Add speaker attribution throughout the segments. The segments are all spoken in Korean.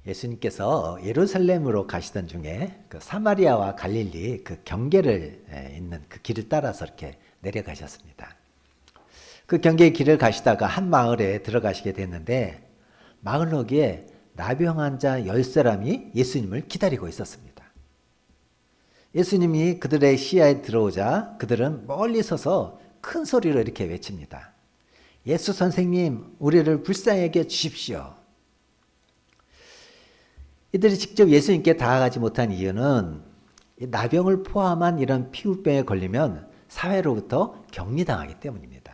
Speaker 1: 예수님께서 예루살렘으로 가시던 중에 그 사마리아와 갈릴리 그 경계를 있는 그 길을 따라서 이렇게 내려가셨습니다. 그 경계의 길을 가시다가 한 마을에 들어가시게 됐는데 마을 거기에 나병 환자 10사람이 예수님을 기다리고 있었습니다. 예수님이 그들의 시야에 들어오자 그들은 멀리 서서 큰 소리로 이렇게 외칩니다. 예수 선생님, 우리를 불쌍히 여겨 주십시오. 이들이 직접 예수님께 다가가지 못한 이유는 나병을 포함한 이런 피부병에 걸리면 사회로부터 격리당하기 때문입니다.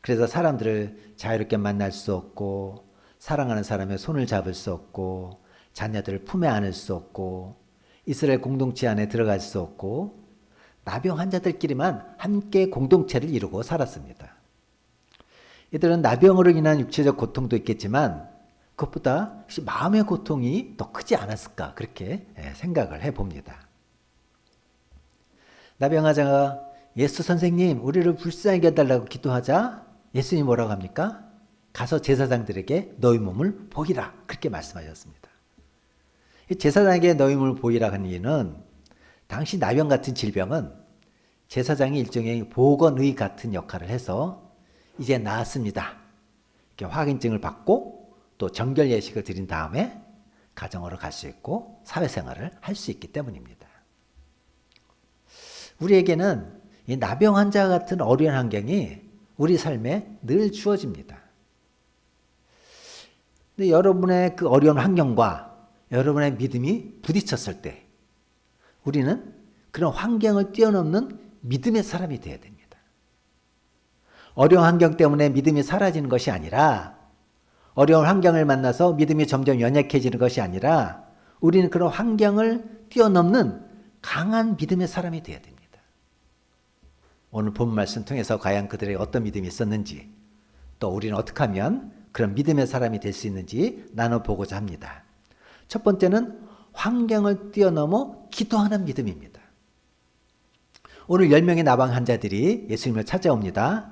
Speaker 1: 그래서 사람들을 자유롭게 만날 수 없고 사랑하는 사람의 손을 잡을 수 없고 자녀들을 품에 안을 수 없고 이스라엘 공동체 안에 들어갈 수 없고 나병 환자들끼리만 함께 공동체를 이루고 살았습니다. 이들은 나병으로 인한 육체적 고통도 있겠지만 그것보다 마음의 고통이 더 크지 않았을까 그렇게 생각을 해봅니다. 나병 환자가 예수 선생님 우리를 불쌍히 여겨달라고 기도하자 예수님이 뭐라고 합니까? 가서 제사장들에게 너희 몸을 보이라 그렇게 말씀하셨습니다. 제사장에게 너희 몸을 보이라 한 이유는 당시 나병 같은 질병은 제사장이 일종의 보건의 같은 역할을 해서 이제 나았습니다. 이렇게 확인증을 받고 또 정결 예식을 드린 다음에 가정으로 갈 수 있고 사회생활을 할 수 있기 때문입니다. 우리에게는 이 나병 환자 같은 어려운 환경이 우리 삶에 늘 주어집니다. 근데 여러분의 그 어려운 환경과 여러분의 믿음이 부딪혔을 때 우리는 그런 환경을 뛰어넘는 믿음의 사람이 되어야 됩니다. 어려운 환경 때문에 믿음이 사라지는 것이 아니라 어려운 환경을 만나서 믿음이 점점 연약해지는 것이 아니라 우리는 그런 환경을 뛰어넘는 강한 믿음의 사람이 되어야 됩니다. 오늘 본 말씀 통해서 과연 그들에게 어떤 믿음이 있었는지 또 우리는 어떻게 하면 그런 믿음의 사람이 될 수 있는지 나눠보고자 합니다. 첫 번째는 환경을 뛰어넘어 기도하는 믿음입니다. 오늘 10명의 나병 환자들이 예수님을 찾아옵니다.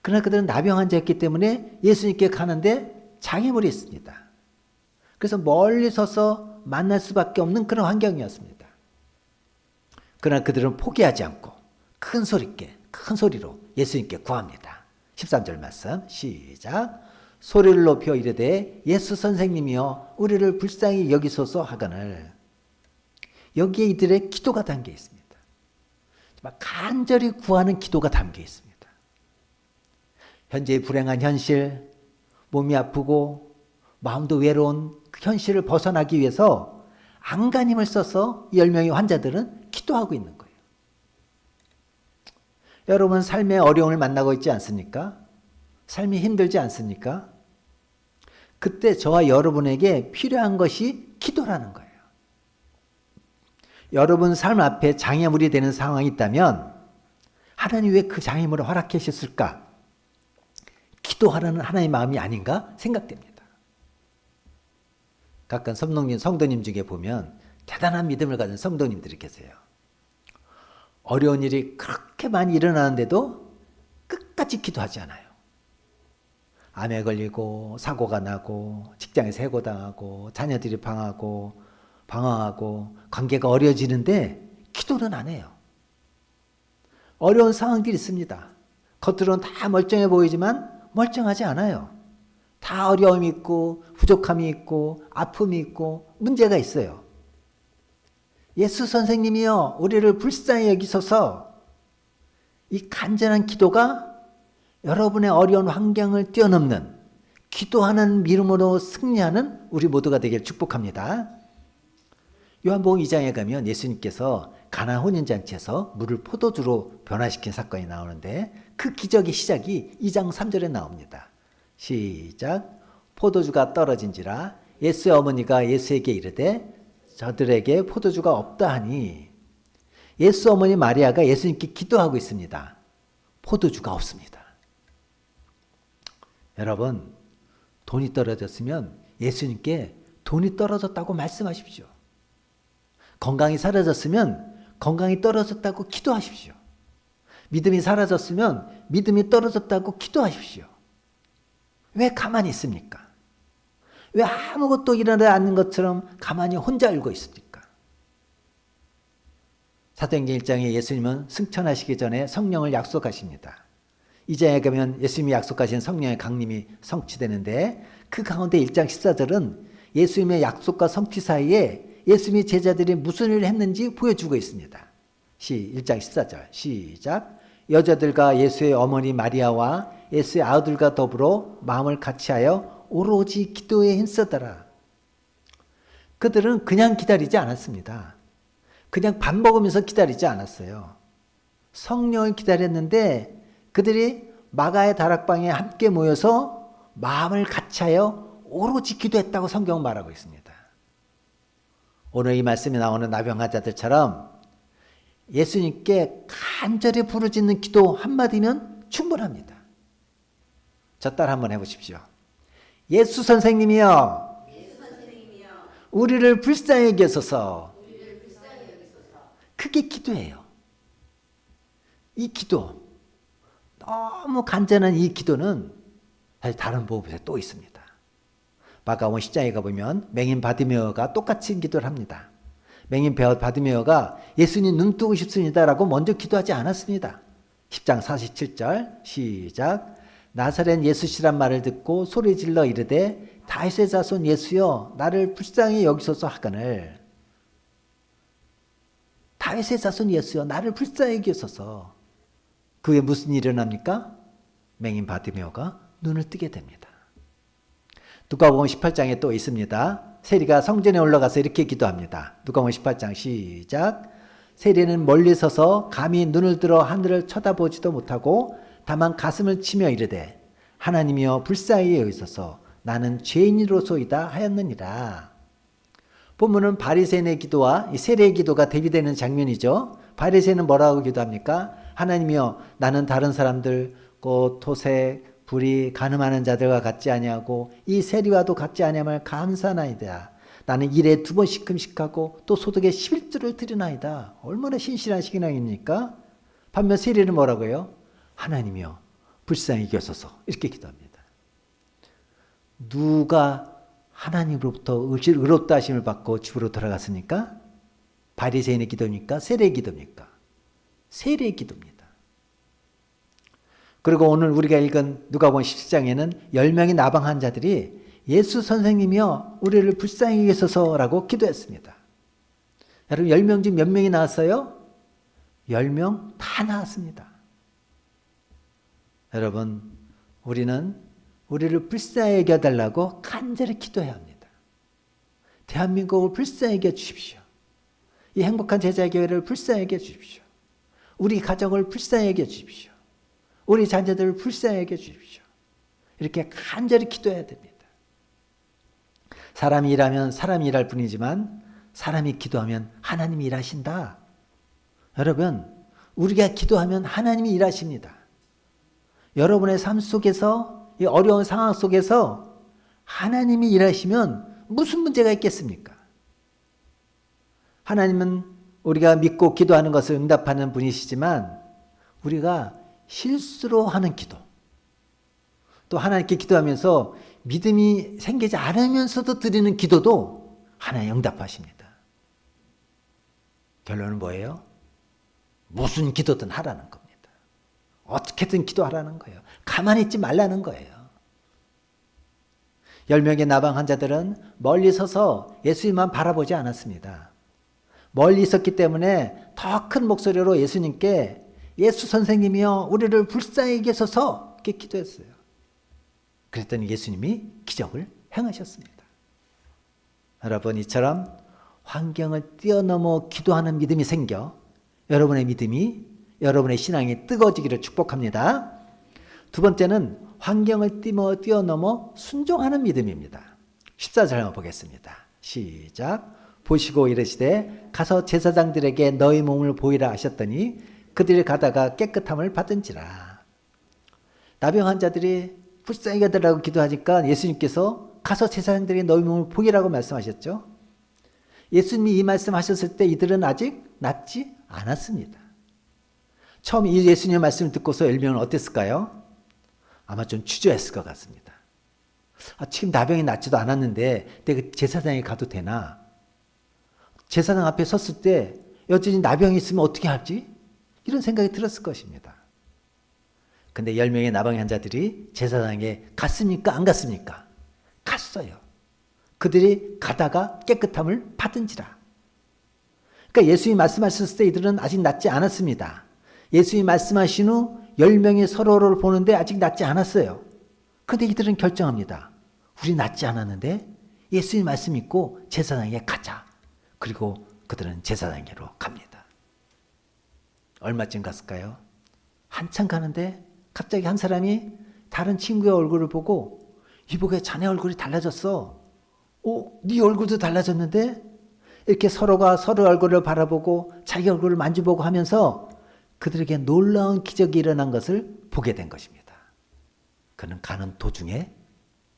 Speaker 1: 그러나 그들은 나병 환자였기 때문에 예수님께 가는데 장애물이 있습니다. 그래서 멀리 서서 만날 수밖에 없는 그런 환경이었습니다. 그러나 그들은 포기하지 않고 큰 소리로 예수님께 구합니다. 13절 말씀 시작. 소리를 높여 이르되 예수 선생님이여 우리를 불쌍히 여기소서 하거늘. 여기에 이들의 기도가 담겨 있습니다. 정말 간절히 구하는 기도가 담겨 있습니다. 현재의 불행한 현실, 몸이 아프고 마음도 외로운 그 현실을 벗어나기 위해서 안간힘을 써서 10명의 환자들은 기도하고 있는 거예요. 여러분 삶의 어려움을 만나고 있지 않습니까? 삶이 힘들지 않습니까? 그때 저와 여러분에게 필요한 것이 기도라는 거예요. 여러분 삶 앞에 장애물이 되는 상황이 있다면 하나님 왜 그 장애물을 허락해 주셨을까? 기도하라는 하나님의 마음이 아닌가 생각됩니다. 가끔 성도님 중에 보면 대단한 믿음을 가진 성도님들이 계세요. 어려운 일이 그렇게 많이 일어나는데도 끝까지 기도하지 않아요. 암에 걸리고 사고가 나고 직장에서 해고당하고 자녀들이 방황하고 관계가 어려워지는데 기도는 안 해요. 어려운 상황들이 있습니다. 겉으로는 다 멀쩡해 보이지만 멀쩡하지 않아요. 다 어려움이 있고 부족함이 있고 아픔이 있고 문제가 있어요. 예수 선생님이여 우리를 불쌍히 여기소서. 이 간절한 기도가 여러분의 어려운 환경을 뛰어넘는 기도하는 믿음으로 승리하는 우리 모두가 되길 축복합니다. 요한복음 2장에 가면 예수님께서 가나안 혼인잔치에서 물을 포도주로 변화시킨 사건이 나오는데 그 기적의 시작이 2장 3절에 나옵니다. 시작. 포도주가 떨어진지라 예수의 어머니가 예수에게 이르되 저들에게 포도주가 없다 하니 예수 어머니 마리아가 예수님께 기도하고 있습니다. 포도주가 없습니다. 여러분 돈이 떨어졌으면 예수님께 돈이 떨어졌다고 말씀하십시오. 건강이 사라졌으면 건강이 떨어졌다고 기도하십시오. 믿음이 사라졌으면 믿음이 떨어졌다고 기도하십시오. 왜 가만히 있습니까? 왜 아무것도 일어나지 않는 것처럼 가만히 혼자 알고 있습니까? 사도행전 1장에 예수님은 승천하시기 전에 성령을 약속하십니다. 2장에 가면 예수님이 약속하신 성령의 강림이 성취되는데 그 가운데 1장 14절은 예수님의 약속과 성취 사이에 예수님의 제자들이 무슨 일을 했는지 보여주고 있습니다. 1장 14절 시작. 여자들과 예수의 어머니 마리아와 예수의 아들과 더불어 마음을 같이하여 오로지 기도에 힘쓰더라. 그들은 그냥 기다리지 않았습니다. 그냥 밥 먹으면서 기다리지 않았어요. 성령을 기다렸는데 그들이 마가의 다락방에 함께 모여서 마음을 같이하여 오로지 기도했다고 성경은 말하고 있습니다. 오늘 이 말씀에 나오는 나병 환자들처럼 예수님께 간절히 부르짖는 기도 한마디면 충분합니다. 저 따라 한번 해보십시오. 예수 선생님이여, 우리를 불쌍히 여기소서. 그게 기도예요. 이 기도, 너무 간절한 이 기도는 사실 다른 부분에 또 있습니다. 마가복음 10장에 가보면 맹인 바디메어가 똑같이 기도를 합니다. 맹인 바디메어가 예수님 눈 뜨고 싶습니다라고 먼저 기도하지 않았습니다. 10장 47절 시작. 나사렛 예수시란 말을 듣고 소리질러 이르되 다윗의 자손 예수여 나를 불쌍히 여기소서 하거늘. 다윗의 자손 예수여 나를 불쌍히 여기소서. 그 후에 무슨 일이 일어납니까? 맹인 바디메어가 눈을 뜨게 됩니다. 누가복음 18장에 또 있습니다. 세리가 성전에 올라가서 이렇게 기도합니다. 누가복음 18장 시작. 세리는 멀리 서서 감히 눈을 들어 하늘을 쳐다보지도 못하고 다만 가슴을 치며 이르되 하나님이여 불쌍히 여기소서 나는 죄인으로소이다 하였느니라. 본문은 바리새인의 기도와 이 세리의 기도가 대비되는 장면이죠. 바리새인은 뭐라고 기도합니까? 하나님이여 나는 다른 사람들 곧 토색 불이 가늠하는 자들과 같지 아니하고 이 세리와도 같지 아니함을 감사나이다. 나는 일에 2번씩 금식하고 또 소득의 11조를 드리나이다. 얼마나 신실한 신앙입니까? 반면 세리는 뭐라고 해요? 하나님이여 불쌍히 여기소서 이렇게 기도합니다. 누가 하나님으로부터 의롭다 하심을 받고 집으로 돌아갔습니까? 바리새인의 기도입니까? 세리의 기도입니까? 세리의 기도입니다. 그리고 오늘 우리가 읽은 누가복음 17장에는 10명의 나방 환자들이 예수 선생님이여 우리를 불쌍히 여기소서라고 기도했습니다. 여러분 10명 중 몇 명이 나왔어요? 10명 다 나왔습니다. 여러분 우리는 우리를 불쌍히 여겨달라고 간절히 기도해야 합니다. 대한민국을 불쌍히 여겨주십시오. 이 행복한 제자교회를 불쌍히 여겨주십시오. 우리 가정을 불쌍히 여겨주십시오. 우리 자녀들을 불쌍히 여겨주십시오. 이렇게 간절히 기도해야 됩니다. 사람이 일하면 사람이 일할 뿐이지만 사람이 기도하면 하나님이 일하신다. 여러분 우리가 기도하면 하나님이 일하십니다. 여러분의 삶 속에서 이 어려운 상황 속에서 하나님이 일하시면 무슨 문제가 있겠습니까? 하나님은 우리가 믿고 기도하는 것을 응답하는 분이시지만 우리가 실수로 하는 기도 또 하나님께 기도하면서 믿음이 생기지 않으면서도 드리는 기도도 하나님 응답하십니다. 결론은 뭐예요? 무슨 기도든 하라는 겁니다. 어떻게든 기도하라는 거예요. 가만히 있지 말라는 거예요. 10명의 나방 환자들은 멀리 서서 예수님만 바라보지 않았습니다. 멀리 있었기 때문에 더 큰 목소리로 예수님께 예수 선생님이여 우리를 불쌍히 여기소서 이렇게 기도했어요. 그랬더니 예수님이 기적을 행하셨습니다. 여러분 이처럼 환경을 뛰어넘어 기도하는 믿음이 생겨 여러분의 믿음이 여러분의 신앙이 뜨거워지기를 축복합니다. 두 번째는 환경을 뛰어넘어 순종하는 믿음입니다. 14절 한번 보겠습니다. 시작. 보시고 이르시되 가서 제사장들에게 너희 몸을 보이라 하셨더니 그들이 가다가 깨끗함을 받은지라. 나병 환자들이 불쌍히 여겨달라고 기도하니까 예수님께서 가서 제사장들에게 너희 몸을 보이라고 말씀하셨죠. 예수님이 이 말씀하셨을 때 이들은 아직 낫지 않았습니다. 처음 이 예수님의 말씀을 듣고서 10명은 어땠을까요? 아마 좀 주저했을 것 같습니다. 지금 나병이 낫지도 않았는데 내가 제사장에 가도 되나? 제사장 앞에 섰을 때 여전히 나병이 있으면 어떻게 하지? 이런 생각이 들었을 것입니다. 근데 10명의 나병 환자들이 제사장에 갔습니까? 안 갔습니까? 갔어요. 그들이 가다가 깨끗함을 받은지라. 그러니까 예수님이 말씀하셨을 때 이들은 아직 낫지 않았습니다. 예수님이 말씀하신 후 10명이 서로를 보는데 아직 낫지 않았어요. 그런데 이들은 결정합니다. 우리 낫지 않았는데 예수님 말씀 믿고 제사장에게 가자. 그리고 그들은 제사장에게로 갑니다. 얼마쯤 갔을까요? 한참 가는데 갑자기 한 사람이 다른 친구의 얼굴을 보고 이보게 자네 얼굴이 달라졌어. 네 얼굴도 달라졌는데? 이렇게 서로가 서로 얼굴을 바라보고 자기 얼굴을 만져보고 하면서 그들에게 놀라운 기적이 일어난 것을 보게 된 것입니다. 그는 가는 도중에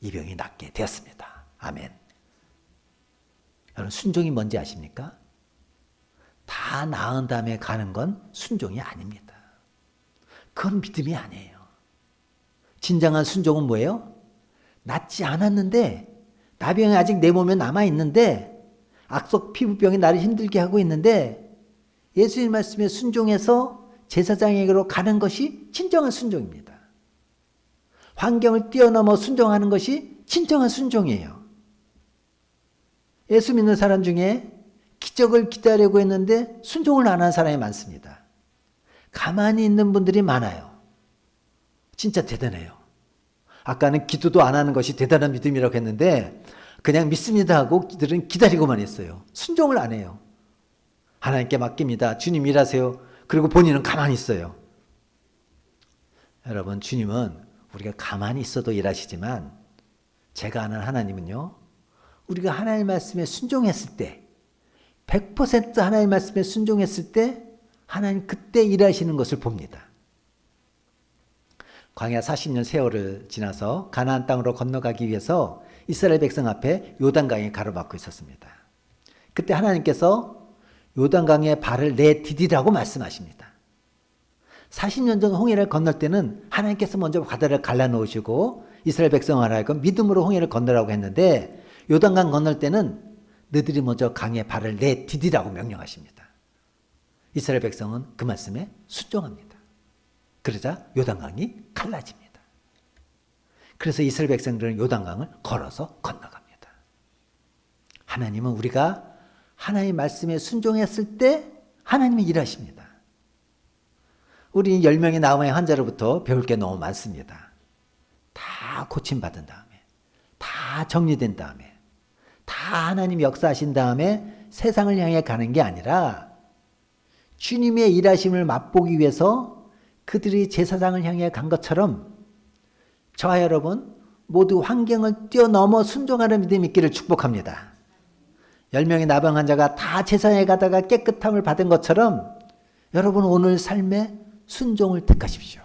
Speaker 1: 이 병이 낫게 되었습니다. 아멘. 여러분, 순종이 뭔지 아십니까? 다 나은 다음에 가는 건 순종이 아닙니다. 그건 믿음이 아니에요. 진정한 순종은 뭐예요? 낫지 않았는데 나병이 아직 내 몸에 남아있는데 악성 피부병이 나를 힘들게 하고 있는데 예수님 말씀에 순종해서 제사장에게로 가는 것이 진정한 순종입니다. 환경을 뛰어넘어 순종하는 것이 진정한 순종이에요. 예수 믿는 사람 중에 기적을 기다리고 있는데 순종을 안 한 사람이 많습니다. 가만히 있는 분들이 많아요. 진짜 대단해요. 아까는 기도도 안 하는 것이 대단한 믿음이라고 했는데 그냥 믿습니다 하고 그들은 기다리고만 했어요. 순종을 안 해요. 하나님께 맡깁니다. 주님 일하세요. 그리고 본인은 가만히 있어요. 여러분, 주님은 우리가 가만히 있어도 일하시지만 제가 아는 하나님은요, 우리가 하나님 말씀에 순종했을 때 100% 하나님 말씀에 순종했을 때 하나님 그때 일하시는 것을 봅니다. 광야 40년 세월을 지나서 가나안 땅으로 건너가기 위해서 이스라엘 백성 앞에 요단강이 가로막고 있었습니다. 그때 하나님께서 요단강에 발을 내디디라고 말씀하십니다. 40년 전 홍해를 건널 때는 하나님께서 먼저 바다를 갈라놓으시고 이스라엘 백성을 하여금 믿음으로 홍해를 건너라고 했는데 요단강 건널 때는 너희들이 먼저 강에 발을 내디디라고 명령하십니다. 이스라엘 백성은 그 말씀에 순종합니다. 그러자 요단강이 갈라집니다. 그래서 이스라엘 백성들은 요단강을 걸어서 건너갑니다. 하나님은 우리가 하나님의 말씀에 순종했을 때 하나님이 일하십니다. 우리 10명의 나병의 환자로부터 배울 게 너무 많습니다. 다 고침받은 다음에, 다 정리된 다음에, 다 하나님 역사하신 다음에 세상을 향해 가는 게 아니라 주님의 일하심을 맛보기 위해서 그들이 제사장을 향해 간 것처럼 저와 여러분 모두 환경을 뛰어넘어 순종하는 믿음이 있기를 축복합니다. 10명의 나병 환자가 다 제사장에 가다가 깨끗함을 받은 것처럼 여러분 오늘 삶에 순종을 택하십시오.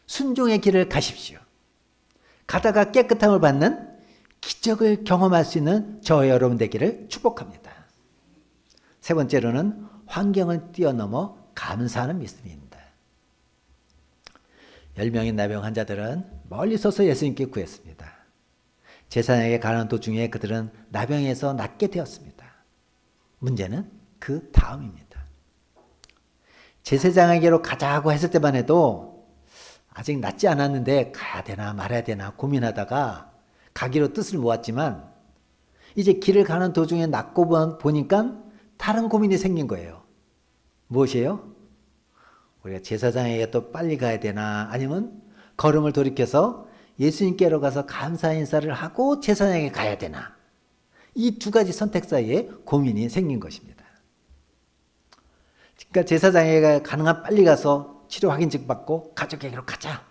Speaker 1: 순종의 길을 가십시오. 가다가 깨끗함을 받는 기적을 경험할 수 있는 저와 여러분 되기를 축복합니다. 세 번째로는 환경을 뛰어넘어 감사하는 믿음입니다. 10명의 나병 환자들은 멀리 서서 예수님께 구했습니다. 제사장에게 가는 도중에 그들은 나병에서 낫게 되었습니다. 문제는 그 다음입니다. 제사장에게로 가자고 했을 때만 해도 아직 낫지 않았는데 가야 되나 말아야 되나 고민하다가 가기로 뜻을 모았지만 이제 길을 가는 도중에 낫고 보니까 다른 고민이 생긴 거예요. 무엇이에요? 우리가 제사장에게 또 빨리 가야 되나 아니면 걸음을 돌이켜서 예수님께로 가서 감사 인사를 하고 제사장에게 가야 되나 이 두 가지 선택 사이에 고민이 생긴 것입니다. 그러니까 제사장에게 가능한 빨리 가서 치료 확인증 받고 가족에게로 가자.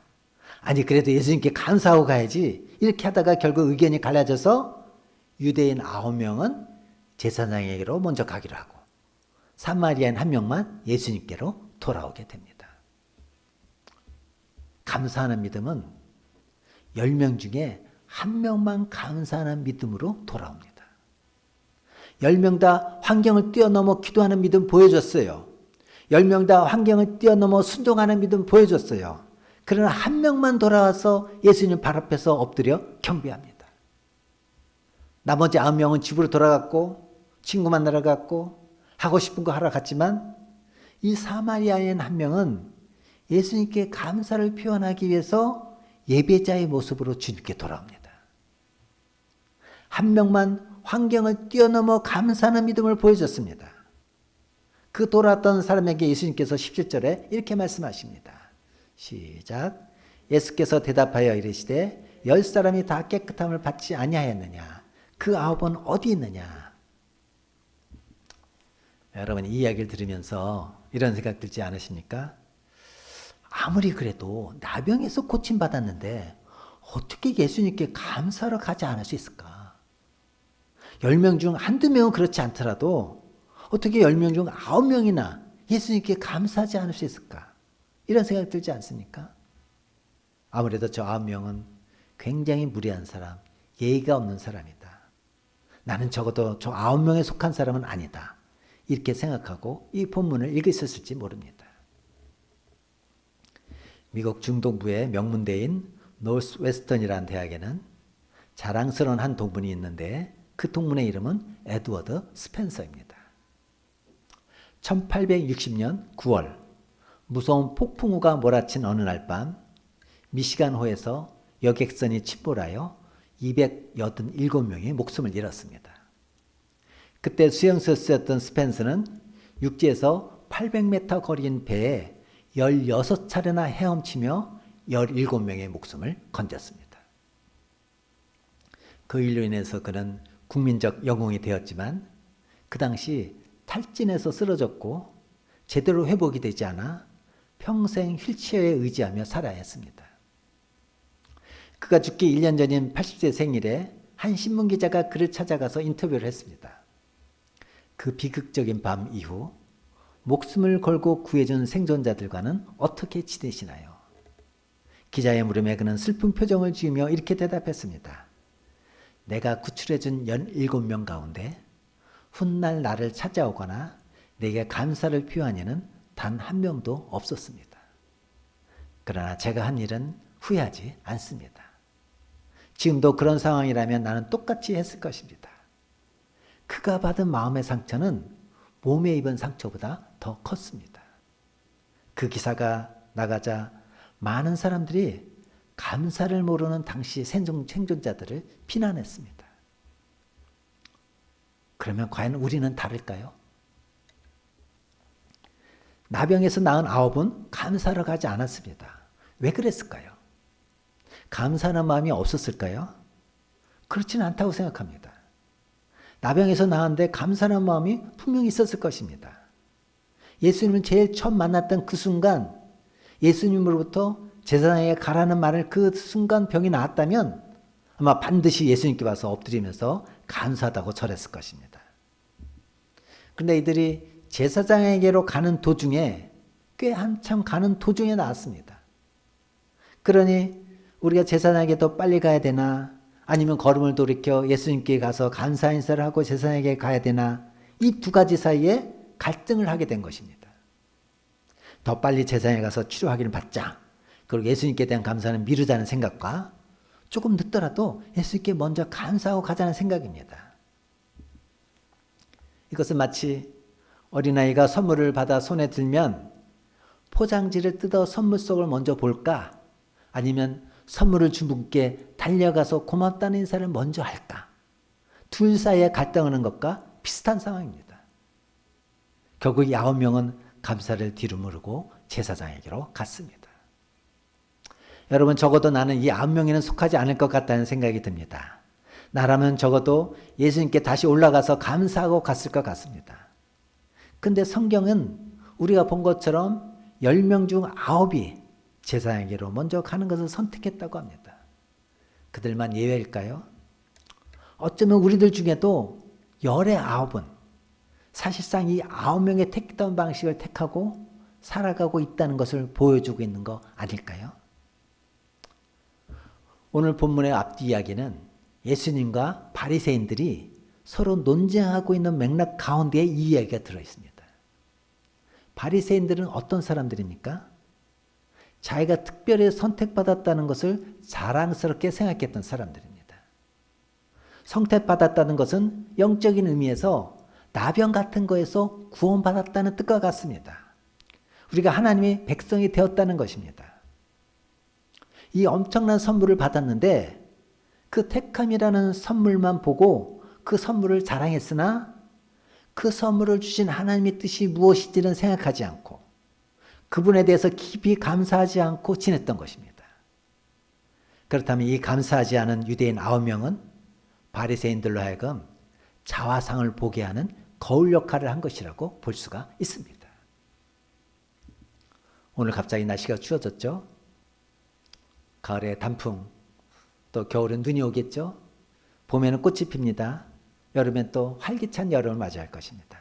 Speaker 1: 아니 그래도 예수님께 감사하고 가야지. 이렇게 하다가 결국 의견이 갈라져서 유대인 9명은 제사장에게로 먼저 가기로 하고 사마리아인 1명만 예수님께로 돌아오게 됩니다. 감사하는 믿음은 10명 중에 1명만 감사하는 믿음으로 돌아옵니다. 10명 다 환경을 뛰어넘어 기도하는 믿음 보여줬어요. 10명 다 환경을 뛰어넘어 순종하는 믿음 보여줬어요. 그러나 한 명만 돌아와서 예수님 발 앞에서 엎드려 경배합니다. 나머지 9명은 집으로 돌아갔고 친구 만나러 갔고 하고 싶은 거 하러 갔지만 이 사마리아인 한 명은 예수님께 감사를 표현하기 위해서 예배자의 모습으로 주님께 돌아옵니다. 한 명만 환경을 뛰어넘어 감사하는 믿음을 보여줬습니다. 그 돌아왔던 사람에게 예수님께서 17절에 이렇게 말씀하십니다. 시작. 예수께서 대답하여 이르시되 10사람이 다 깨끗함을 받지 아니하였느냐? 그 9은 어디 있느냐? 여러분 이 이야기를 들으면서 이런 생각 들지 않으십니까? 아무리 그래도 나병에서 고침받았는데 어떻게 예수님께 감사하러 가지 않을 수 있을까? 10명 중 한두 명은 그렇지 않더라도 어떻게 10명 중 9명이나 예수님께 감사하지 않을 수 있을까? 이런 생각 들지 않습니까? 아무래도 저 9명은 굉장히 무례한 사람, 예의가 없는 사람이다. 나는 적어도 저 9명에 속한 사람은 아니다. 이렇게 생각하고 이 본문을 읽으셨을지 모릅니다. 미국 중동부의 명문대인 노스웨스턴이라는 대학에는 자랑스러운 한 동문이 있는데 그 동문의 이름은 에드워드 스펜서입니다. 1860년 9월 무서운 폭풍우가 몰아친 어느 날 밤 미시간호에서 여객선이 침몰하여 287명이 목숨을 잃었습니다. 그때 수영수에 쓰였던 스펜서는 육지에서 800m 거리인 배에 16차례나 헤엄치며 17명의 목숨을 건졌습니다. 그 일로 인해서 그는 국민적 영웅이 되었지만 그 당시 탈진해서 쓰러졌고 제대로 회복이 되지 않아 평생 휠체어에 의지하며 살아야 했습니다. 그가 죽기 1년 전인 80세 생일에 한 신문기자가 그를 찾아가서 인터뷰를 했습니다. 그 비극적인 밤 이후 목숨을 걸고 구해준 생존자들과는 어떻게 지내시나요? 기자의 물음에 그는 슬픈 표정을 지으며 이렇게 대답했습니다. 내가 구출해준 17명 가운데 훗날 나를 찾아오거나 내게 감사를 표한 이는 단 한 명도 없었습니다. 그러나 제가 한 일은 후회하지 않습니다. 지금도 그런 상황이라면 나는 똑같이 했을 것입니다. 그가 받은 마음의 상처는 몸에 입은 상처보다 더 컸습니다. 그 기사가 나가자 많은 사람들이 감사를 모르는 당시 생존자들을 비난했습니다. 그러면 과연 우리는 다를까요? 나병에서 나은 9은 감사하러 가지 않았습니다. 왜 그랬을까요? 감사하는 마음이 없었을까요? 그렇지는 않다고 생각합니다. 나병에서 나았는데 감사하는 마음이 분명히 있었을 것입니다. 예수님을 제일 처음 만났던 그 순간 예수님으로부터 제사장에게 가라는 말을 그 순간 병이 나았다면 아마 반드시 예수님께 와서 엎드리면서 감사하다고 절했을 것입니다. 그런데 이들이 제사장에게로 가는 도중에 꽤 한참 가는 도중에 나왔습니다. 그러니 우리가 제사장에게 더 빨리 가야 되나 아니면 걸음을 돌이켜 예수님께 가서 감사 인사를 하고 제사장에게 가야 되나 이 두 가지 사이에 갈등을 하게 된 것입니다. 더 빨리 제사장에 가서 치료 확인을 받자. 그리고 예수님께 대한 감사는 미루자는 생각과 조금 늦더라도 예수님께 먼저 감사하고 가자는 생각입니다. 이것은 마치 어린아이가 선물을 받아 손에 들면 포장지를 뜯어 선물 속을 먼저 볼까? 아니면 선물을 준 분께 달려가서 고맙다는 인사를 먼저 할까? 둘 사이에 갈등하는 것과 비슷한 상황입니다. 결국 9명은 감사를 뒤로 무르고 제사장에게로 갔습니다. 여러분 적어도 나는 이 9명에는 속하지 않을 것 같다는 생각이 듭니다. 나라면 적어도 예수님께 다시 올라가서 감사하고 갔을 것 같습니다. 근데 성경은 우리가 본 것처럼 10명 중 9이 제사장에게로 먼저 가는 것을 선택했다고 합니다. 그들만 예외일까요? 어쩌면 우리들 중에도 열의 9은 사실상 이 9명의 택했던 방식을 택하고 살아가고 있다는 것을 보여주고 있는 거 아닐까요? 오늘 본문의 앞뒤 이야기는 예수님과 바리새인들이 서로 논쟁하고 있는 맥락 가운데에 이 이야기가 들어있습니다. 바리새인들은 어떤 사람들입니까? 자기가 특별히 선택받았다는 것을 자랑스럽게 생각했던 사람들입니다. 선택받았다는 것은 영적인 의미에서 나병 같은 거에서 구원받았다는 뜻과 같습니다. 우리가 하나님의 백성이 되었다는 것입니다. 이 엄청난 선물을 받았는데 그 택함이라는 선물만 보고 그 선물을 자랑했으나 그 선물을 주신 하나님의 뜻이 무엇인지는 생각하지 않고 그분에 대해서 깊이 감사하지 않고 지냈던 것입니다. 그렇다면 이 감사하지 않은 유대인 9명은 바리새인들로 하여금 자화상을 보게 하는 거울 역할을 한 것이라고 볼 수가 있습니다. 오늘 갑자기 날씨가 추워졌죠. 가을에 단풍, 또 겨울엔 눈이 오겠죠. 봄에는 꽃이 핍니다. 여름엔 또 활기찬 여름을 맞이할 것입니다.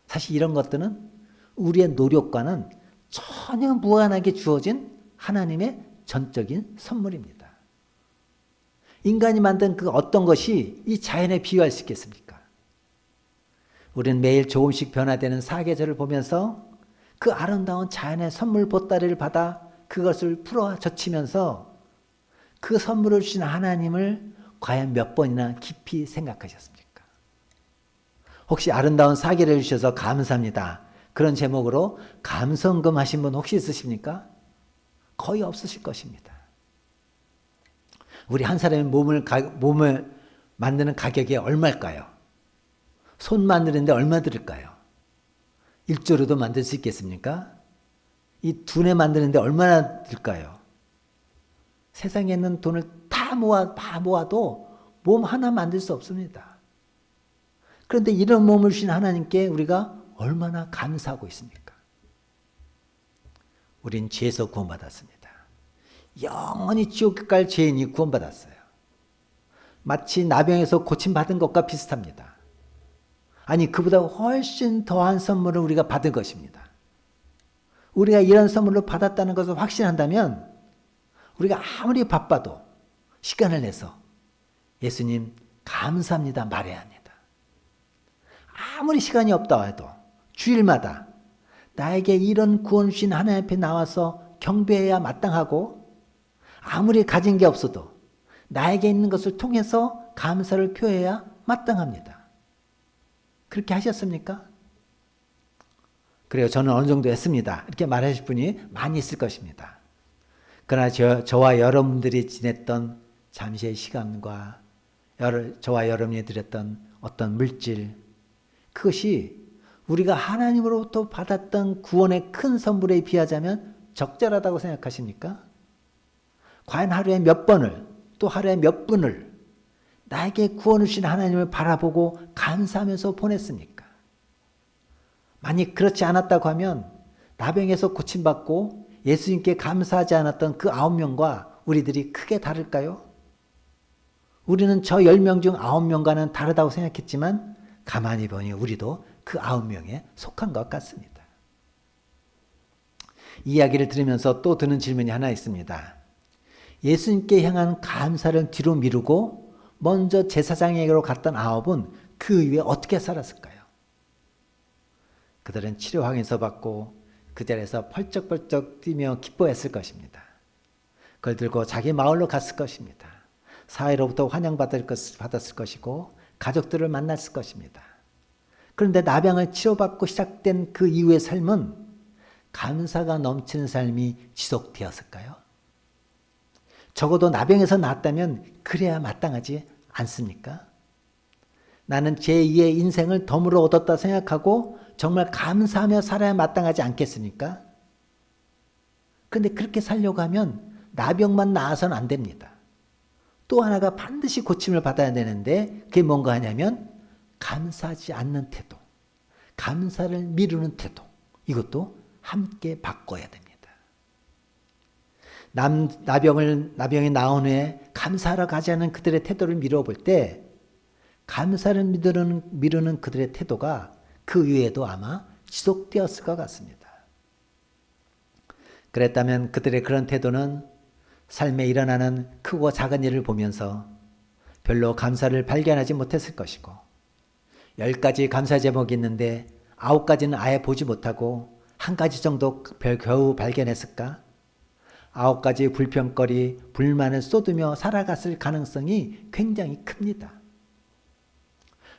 Speaker 1: 사실 이런 것들은 우리의 노력과는 전혀 무관하게 주어진 하나님의 전적인 선물입니다. 인간이 만든 그 어떤 것이 이 자연에 비유할 수 있겠습니까? 우리는 매일 조금씩 변화되는 사계절을 보면서 그 아름다운 자연의 선물 보따리를 받아 그것을 풀어 젖히면서 그 선물을 주신 하나님을 과연 몇 번이나 깊이 생각하셨습니까? 혹시 아름다운 사계를 주셔서 감사합니다. 그런 제목으로 감성금 하신 분 혹시 있으십니까? 거의 없으실 것입니다. 우리 한 사람의 몸을 만드는 가격이 얼마일까요? 손 만드는데 얼마 들을까요? 1조로도 만들 수 있겠습니까? 이 두뇌 만드는데 얼마나 들까요? 세상에 있는 돈을 다 모아도 몸 하나 만들 수 없습니다. 그런데 이런 몸을 주신 하나님께 우리가 얼마나 감사하고 있습니까? 우린 죄에서 구원받았습니다. 영원히 지옥 갈 죄인이 구원받았어요. 마치 나병에서 고침받은 것과 비슷합니다. 아니, 그보다 훨씬 더한 선물을 우리가 받은 것입니다. 우리가 이런 선물을 받았다는 것을 확신한다면 우리가 아무리 바빠도 시간을 내서 예수님 감사합니다 말해야 합니다. 아무리 시간이 없다 해도 주일마다 나에게 이런 구원 주신 하나님 앞에 나와서 경배해야 마땅하고 아무리 가진 게 없어도 나에게 있는 것을 통해서 감사를 표해야 마땅합니다. 그렇게 하셨습니까? 그래요. 저는 어느 정도 했습니다. 이렇게 말하실 분이 많이 있을 것입니다. 그러나 저와 여러분들이 지냈던 잠시의 시간과 저와 여러분이 드렸던 어떤 물질, 그것이 우리가 하나님으로부터 받았던 구원의 큰 선물에 비하자면 적절하다고 생각하십니까? 과연 하루에 몇 번을 또 하루에 몇 분을 나에게 구원을 주신 하나님을 바라보고 감사하면서 보냈습니까? 만약 그렇지 않았다고 하면 나병에서 고침받고 예수님께 감사하지 않았던 그 9명과 우리들이 크게 다를까요? 우리는 저 10명 중 9명과는 다르다고 생각했지만 가만히 보니 우리도 그 9명에 속한 것 같습니다. 이야기를 들으면서 또 드는 질문이 하나 있습니다. 예수님께 향한 감사를 뒤로 미루고 먼저 제사장에게로 갔던 9은 그 이후에 어떻게 살았을까요? 그들은 치료 확인서 받고 그 자리에서 펄쩍펄쩍 뛰며 기뻐했을 것입니다. 그걸 들고 자기 마을로 갔을 것입니다. 사회로부터 환영받았을 것이고 가족들을 만났을 것입니다. 그런데 나병을 치료받고 시작된 그 이후의 삶은 감사가 넘치는 삶이 지속되었을까요? 적어도 나병에서 나았다면 그래야 마땅하지 않습니까? 나는 제2의 인생을 덤으로 얻었다 생각하고 정말 감사하며 살아야 마땅하지 않겠습니까? 그런데 그렇게 살려고 하면 나병만 나아서는 안 됩니다. 또 하나가 반드시 고침을 받아야 되는데 그게 뭔가 하냐면 감사하지 않는 태도, 감사를 미루는 태도, 이것도 함께 바꿔야 됩니다. 나병이 나온 후에 감사하러 가지 않은 그들의 태도를 미뤄볼 때 감사를 미루는 그들의 태도가 그 위에도 아마 지속되었을 것 같습니다. 그랬다면 그들의 그런 태도는 삶에 일어나는 크고 작은 일을 보면서 별로 감사를 발견하지 못했을 것이고 10가지 감사 제목이 있는데 9가지는 아예 보지 못하고 1가지 정도 겨우 발견했을까? 9가지 불평거리, 불만을 쏟으며 살아갔을 가능성이 굉장히 큽니다.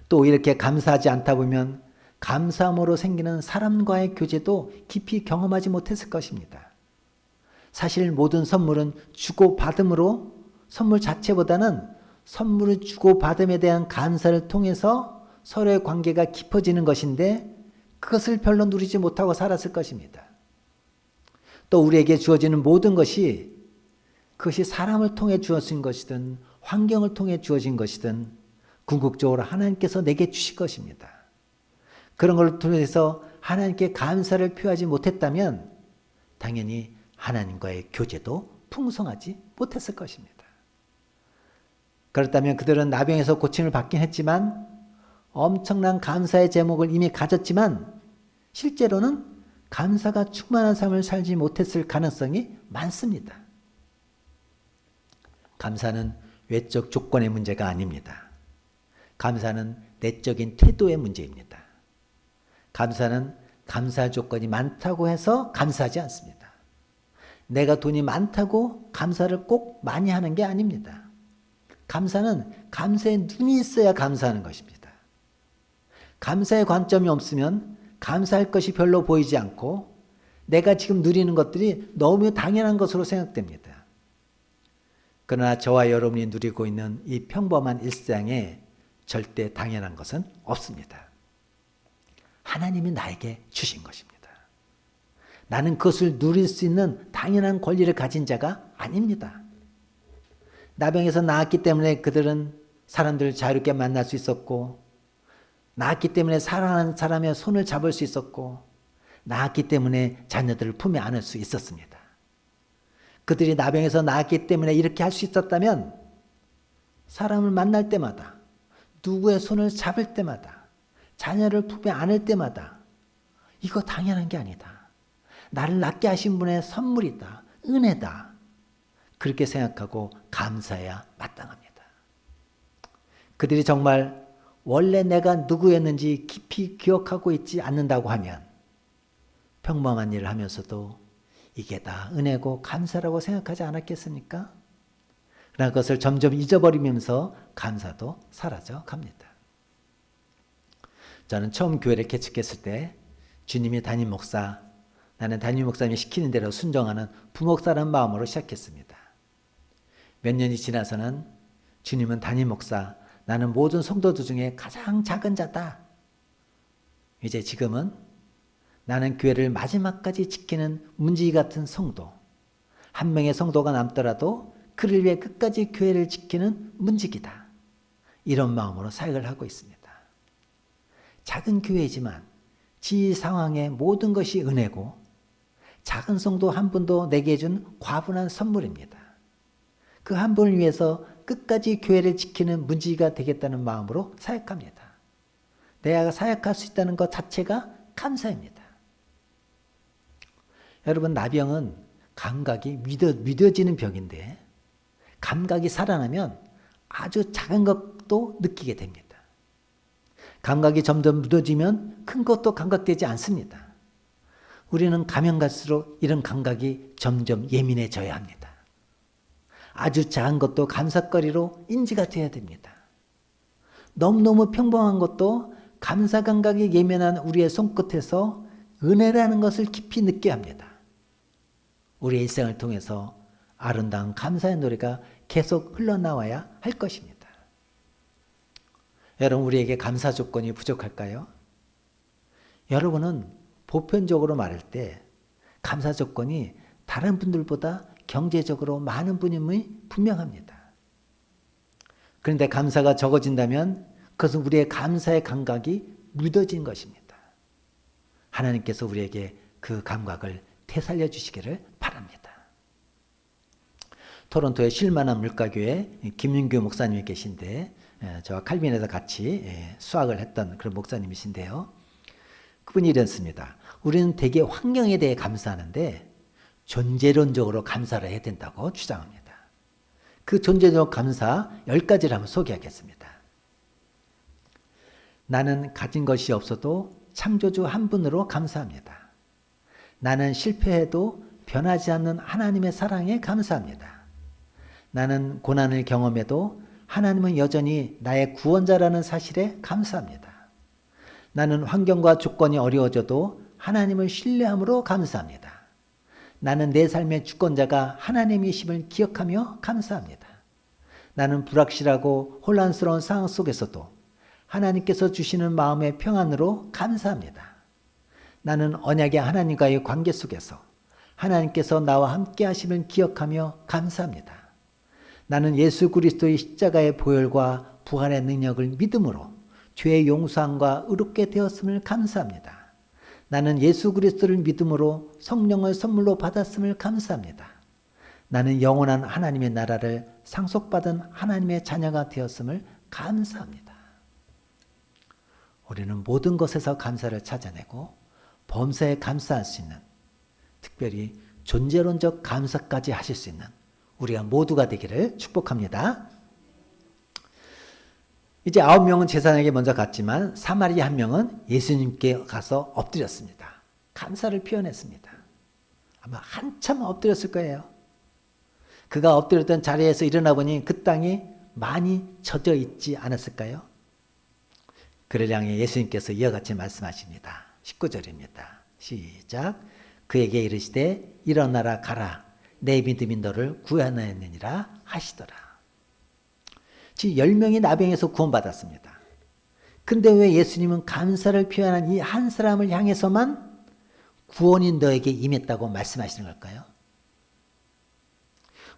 Speaker 1: 또 이렇게 감사하지 않다 보면 감사함으로 생기는 사람과의 교제도 깊이 경험하지 못했을 것입니다. 사실 모든 선물은 주고받음으로 선물 자체보다는 선물을 주고받음에 대한 감사를 통해서 서로의 관계가 깊어지는 것인데 그것을 별로 누리지 못하고 살았을 것입니다. 또 우리에게 주어지는 모든 것이 그것이 사람을 통해 주어진 것이든 환경을 통해 주어진 것이든 궁극적으로 하나님께서 내게 주실 것입니다. 그런 걸 통해서 하나님께 감사를 표하지 못했다면 당연히 하나님과의 교제도 풍성하지 못했을 것입니다. 그렇다면 그들은 나병에서 고침을 받긴 했지만 엄청난 감사의 제목을 이미 가졌지만 실제로는 감사가 충만한 삶을 살지 못했을 가능성이 많습니다. 감사는 외적 조건의 문제가 아닙니다. 감사는 내적인 태도의 문제입니다. 감사는 감사 조건이 많다고 해서 감사하지 않습니다. 내가 돈이 많다고 감사를 꼭 많이 하는 게 아닙니다. 감사는 감사의 눈이 있어야 감사하는 것입니다. 감사의 관점이 없으면 감사할 것이 별로 보이지 않고 내가 지금 누리는 것들이 너무 당연한 것으로 생각됩니다. 그러나 저와 여러분이 누리고 있는 이 평범한 일상에 절대 당연한 것은 없습니다. 하나님이 나에게 주신 것입니다. 나는 그것을 누릴 수 있는 당연한 권리를 가진 자가 아닙니다. 나병에서 나았기 때문에 그들은 사람들을 자유롭게 만날 수 있었고, 나았기 때문에 사랑하는 사람의 손을 잡을 수 있었고, 나았기 때문에 자녀들을 품에 안을 수 있었습니다. 그들이 나병에서 나았기 때문에 이렇게 할 수 있었다면 사람을 만날 때마다, 누구의 손을 잡을 때마다, 자녀를 품에 안을 때마다 이거 당연한 게 아니다. 나를 낫게 하신 분의 선물이다. 은혜다. 그렇게 생각하고 감사해야 마땅합니다. 그들이 정말 원래 내가 누구였는지 깊이 기억하고 있지 않는다고 하면 평범한 일을 하면서도 이게 다 은혜고 감사라고 생각하지 않았겠습니까? 그러나 그것을 점점 잊어버리면서 감사도 사라져 갑니다. 저는 처음 교회를 개척했을 때 주님이 담임 목사, 나는 담임 목사님이 시키는 대로 순종하는 부목사라는 마음으로 시작했습니다. 몇 년이 지나서는 주님은 담임 목사, 나는 모든 성도들 중에 가장 작은 자다. 이제 지금은 나는 교회를 마지막까지 지키는 문지기 같은 성도, 한 명의 성도가 남더라도 그를 위해 끝까지 교회를 지키는 문지기다. 이런 마음으로 사역을 하고 있습니다. 작은 교회지만 지 상황의 모든 것이 은혜고 작은 성도 한 분도 내게 준 과분한 선물입니다. 그 한 분을 위해서 끝까지 교회를 지키는 문지기가 되겠다는 마음으로 사역합니다. 내가 사역할 수 있다는 것 자체가 감사입니다. 여러분, 나병은 감각이 믿어지는 병인데 감각이 살아나면 아주 작은 것도 느끼게 됩니다. 감각이 점점 무뎌지면 큰 것도 감각되지 않습니다. 우리는 가면 갈수록 이런 감각이 점점 예민해져야 합니다. 아주 작은 것도 감사거리로 인지가 되어야 됩니다. 너무너무 평범한 것도 감사 감각이 예민한 우리의 손끝에서 은혜라는 것을 깊이 느껴야 합니다. 우리의 일생을 통해서 아름다운 감사의 노래가 계속 흘러나와야 할 것입니다. 여러분, 우리에게 감사 조건이 부족할까요? 여러분은 보편적으로 말할 때 감사 조건이 다른 분들보다 경제적으로 많은 분임이 분명합니다. 그런데 감사가 적어진다면 그것은 우리의 감사의 감각이 묻어진 것입니다. 하나님께서 우리에게 그 감각을 되살려 주시기를 바랍니다. 토론토의 쉴만한 물가교회 김윤규 목사님이 계신데 저와 칼빈에서 같이 수학을 했던 그런 목사님이신데요. 그분이 이랬습니다. 우리는 대개 환경에 대해 감사하는데 존재론적으로 감사를 해야 된다고 주장합니다. 그 존재적 감사 10가지를 한번 소개하겠습니다. 나는 가진 것이 없어도 창조주 한 분으로 감사합니다. 나는 실패해도 변하지 않는 하나님의 사랑에 감사합니다. 나는 고난을 경험해도 하나님은 여전히 나의 구원자라는 사실에 감사합니다. 나는 환경과 조건이 어려워져도 하나님을 신뢰함으로 감사합니다. 나는 내 삶의 주권자가 하나님이심을 기억하며 감사합니다. 나는 불확실하고 혼란스러운 상황 속에서도 하나님께서 주시는 마음의 평안으로 감사합니다. 나는 언약의 하나님과의 관계 속에서 하나님께서 나와 함께 하심을 기억하며 감사합니다. 나는 예수 그리스도의 십자가의 보혈과 부활의 능력을 믿음으로 죄의 용서함과 의롭게 되었음을 감사합니다. 나는 예수 그리스도를 믿음으로 성령을 선물로 받았음을 감사합니다. 나는 영원한 하나님의 나라를 상속받은 하나님의 자녀가 되었음을 감사합니다. 우리는 모든 것에서 감사를 찾아내고 범사에 감사할 수 있는, 특별히 존재론적 감사까지 하실 수 있는 우리가 모두가 되기를 축복합니다. 이제 9명은 제사장에게 먼저 갔지만 사마리아 한 명은 예수님께 가서 엎드렸습니다. 감사를 표현했습니다. 아마 한참 엎드렸을 거예요. 그가 엎드렸던 자리에서 일어나 보니 그 땅이 많이 젖어 있지 않았을까요? 그를 향해 예수님께서 이와 같이 말씀하십니다. 19절입니다. 시작. 그에게 이르시되 일어나라 가라. 내 믿음이 너를 구원하였느니라 하시더라. 즉 10명이 나병에서 구원받았습니다. 근데 왜 예수님은 감사를 표현한 이 한 사람을 향해서만 구원이 너에게 임했다고 말씀하시는 걸까요?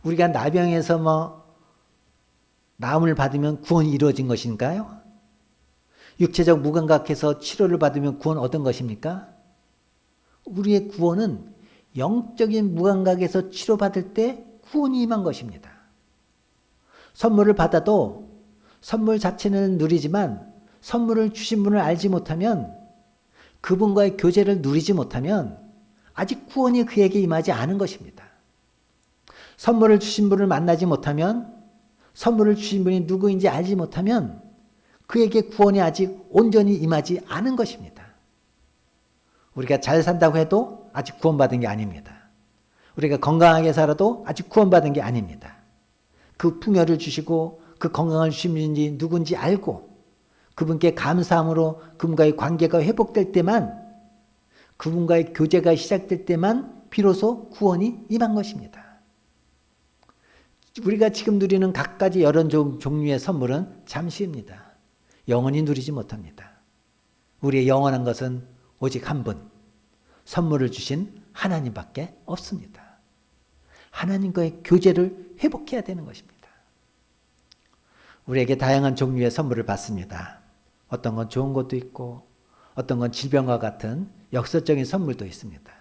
Speaker 1: 우리가 나병에서 나음을 받으면 구원이 이루어진 것인가요? 육체적 무감각해서 치료를 받으면 구원 얻은 것입니까? 우리의 구원은 영적인 무감각에서 치료받을 때 구원이 임한 것입니다. 선물을 받아도 선물 자체는 누리지만 선물을 주신 분을 알지 못하면, 그분과의 교제를 누리지 못하면 아직 구원이 그에게 임하지 않은 것입니다. 선물을 주신 분을 만나지 못하면, 선물을 주신 분이 누구인지 알지 못하면 그에게 구원이 아직 온전히 임하지 않은 것입니다. 우리가 잘 산다고 해도 아직 구원받은 게 아닙니다. 우리가 건강하게 살아도 아직 구원받은 게 아닙니다. 그 풍요를 주시고 그 건강을 주신 분이 누군지 알고 그분께 감사함으로 그분과의 관계가 회복될 때만, 그분과의 교제가 시작될 때만 비로소 구원이 임한 것입니다. 우리가 지금 누리는 갖가지 여러 종류의 선물은 잠시입니다. 영원히 누리지 못합니다. 우리의 영원한 것은 오직 한 분, 선물을 주신 하나님밖에 없습니다. 하나님과의 교제를 회복해야 되는 것입니다. 우리에게 다양한 종류의 선물을 받습니다. 어떤 건 좋은 것도 있고 어떤 건 질병과 같은 역설적인 선물도 있습니다.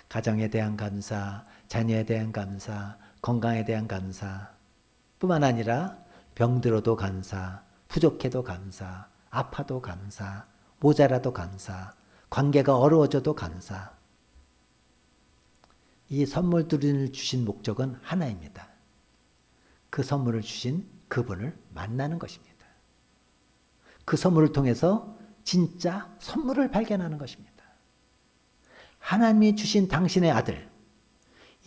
Speaker 1: 가정에 대한 감사, 자녀에 대한 감사, 건강에 대한 감사 뿐만 아니라 병들어도 감사, 부족해도 감사, 아파도 감사, 모자라도 감사, 관계가 어려워져도 감사. 이 선물들을 주신 목적은 하나입니다. 그 선물을 주신 그분을 만나는 것입니다. 그 선물을 통해서 진짜 선물을 발견하는 것입니다. 하나님이 주신 당신의 아들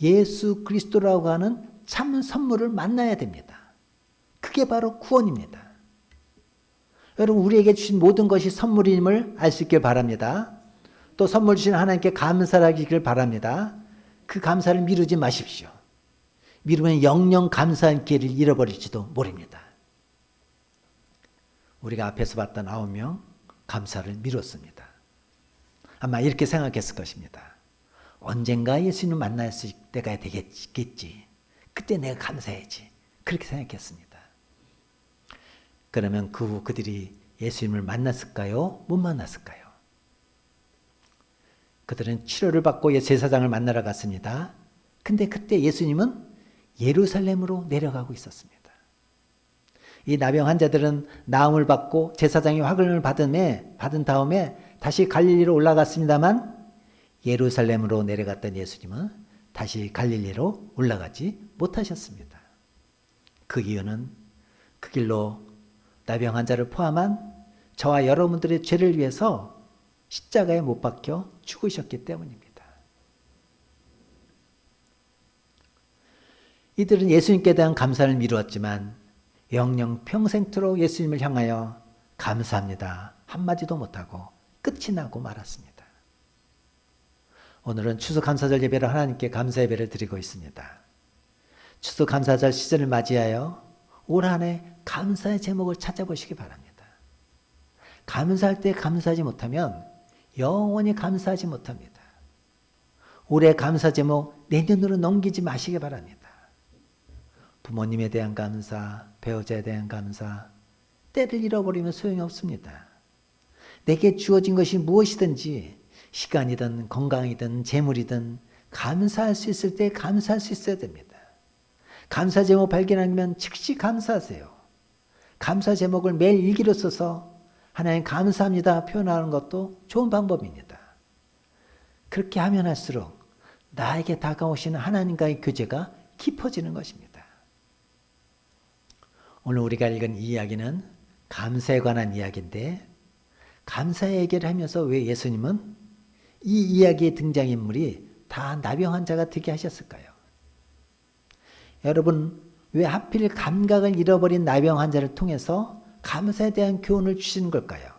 Speaker 1: 예수 그리스도라고 하는 참 선물을 만나야 됩니다. 그게 바로 구원입니다. 여러분, 우리에게 주신 모든 것이 선물임을 알 수 있길 바랍니다. 또 선물 주신 하나님께 감사하기를 바랍니다. 그 감사를 미루지 마십시오. 미루면 영영 감사할 기회를 잃어버릴지도 모릅니다. 우리가 앞에서 봤던 9명 감사를 미뤘습니다. 아마 이렇게 생각했을 것입니다. 언젠가 예수님을 만날 때가 되겠지. 그때 내가 감사해야지. 그렇게 생각했습니다. 그러면 그 후 그들이 예수님을 만났을까요? 못 만났을까요? 그들은 치료를 받고 제사장을 만나러 갔습니다. 근데 그때 예수님은 예루살렘으로 내려가고 있었습니다. 이 나병 환자들은 나음을 받고 제사장의 확인을 받은 다음에 다시 갈릴리로 올라갔습니다만 예루살렘으로 내려갔던 예수님은 다시 갈릴리로 올라가지 못하셨습니다. 그 이유는 그 길로 나병 환자를 포함한 저와 여러분들의 죄를 위해서 십자가에 못 박혀 죽으셨기 때문입니다. 이들은 예수님께 대한 감사를 미루었지만 영영 평생토록 예수님을 향하여 감사합니다 한마디도 못하고 끝이 나고 말았습니다. 오늘은 추수감사절 예배를 하나님께 감사 예배를 드리고 있습니다. 추수감사절 시즌을 맞이하여 올 한 해 감사의 제목을 찾아보시기 바랍니다. 감사할 때 감사하지 못하면 영원히 감사하지 못합니다. 올해 감사 제목 내년으로 넘기지 마시기 바랍니다. 부모님에 대한 감사, 배우자에 대한 감사, 때를 잃어버리면 소용이 없습니다. 내게 주어진 것이 무엇이든지 시간이든 건강이든 재물이든 감사할 수 있을 때 감사할 수 있어야 됩니다. 감사 제목 발견하면 즉시 감사하세요. 감사 제목을 매일 일기로 써서 하나님 감사합니다 표현하는 것도 좋은 방법입니다. 그렇게 하면 할수록 나에게 다가오시는 하나님과의 교제가 깊어지는 것입니다. 오늘 우리가 읽은 이 이야기는 감사에 관한 이야기인데 감사의 얘기를 하면서 왜 예수님은 이 이야기의 등장인물이 다 나병 환자가 되게 하셨을까요? 여러분, 왜 하필 감각을 잃어버린 나병 환자를 통해서 감사에 대한 교훈을 주시는 걸까요?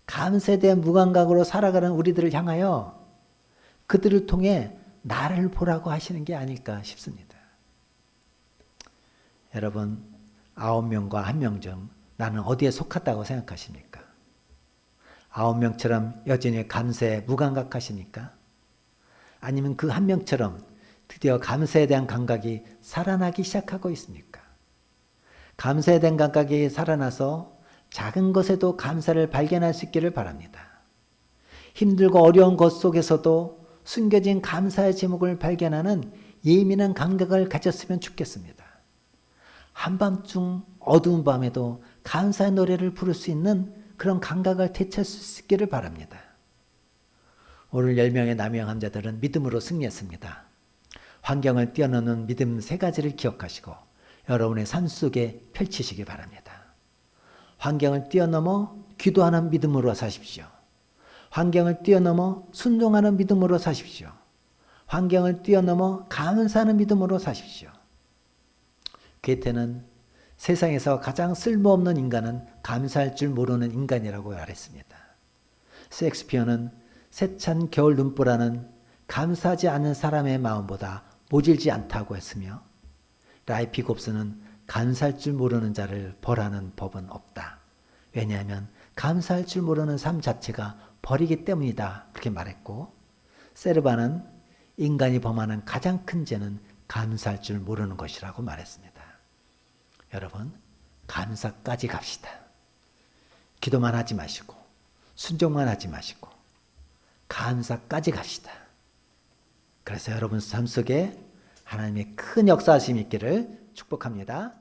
Speaker 1: 감사에 대한 무감각으로 살아가는 우리들을 향하여 그들을 통해 나를 보라고 하시는 게 아닐까 싶습니다. 여러분, 9명과 1명 중 나는 어디에 속하다고 생각하십니까? 9명처럼 여전히 감사에 무감각하십니까? 아니면 그 1명처럼 드디어 감사에 대한 감각이 살아나기 시작하고 있습니까? 감사에 대한 감각이 살아나서 작은 것에도 감사를 발견할 수 있기를 바랍니다. 힘들고 어려운 것 속에서도 숨겨진 감사의 제목을 발견하는 예민한 감각을 가졌으면 좋겠습니다. 한밤중 어두운 밤에도 감사의 노래를 부를 수 있는 그런 감각을 되찾을 수 있기를 바랍니다. 오늘 10명의 나병 환자들은 믿음으로 승리했습니다. 환경을 뛰어넘는 믿음 3가지를 기억하시고 여러분의 삶 속에 펼치시기 바랍니다. 환경을 뛰어넘어 기도하는 믿음으로 사십시오. 환경을 뛰어넘어 순종하는 믿음으로 사십시오. 환경을 뛰어넘어 감사하는 믿음으로 사십시오. 괴테는 세상에서 가장 쓸모없는 인간은 감사할 줄 모르는 인간이라고 말했습니다. 셰익스피어는 세찬 겨울 눈보라는 감사하지 않는 사람의 마음보다 모질지 않다고 했으며 라이피 곱스는 감사할 줄 모르는 자를 벌하는 법은 없다. 왜냐하면 감사할 줄 모르는 삶 자체가 벌이기 때문이다. 그렇게 말했고 세르바는 인간이 범하는 가장 큰 죄는 감사할 줄 모르는 것이라고 말했습니다. 여러분, 감사까지 갑시다. 기도만 하지 마시고 순종만 하지 마시고 감사까지 갑시다. 그래서 여러분 삶 속에 하나님의 큰 역사하심이 있기를 축복합니다.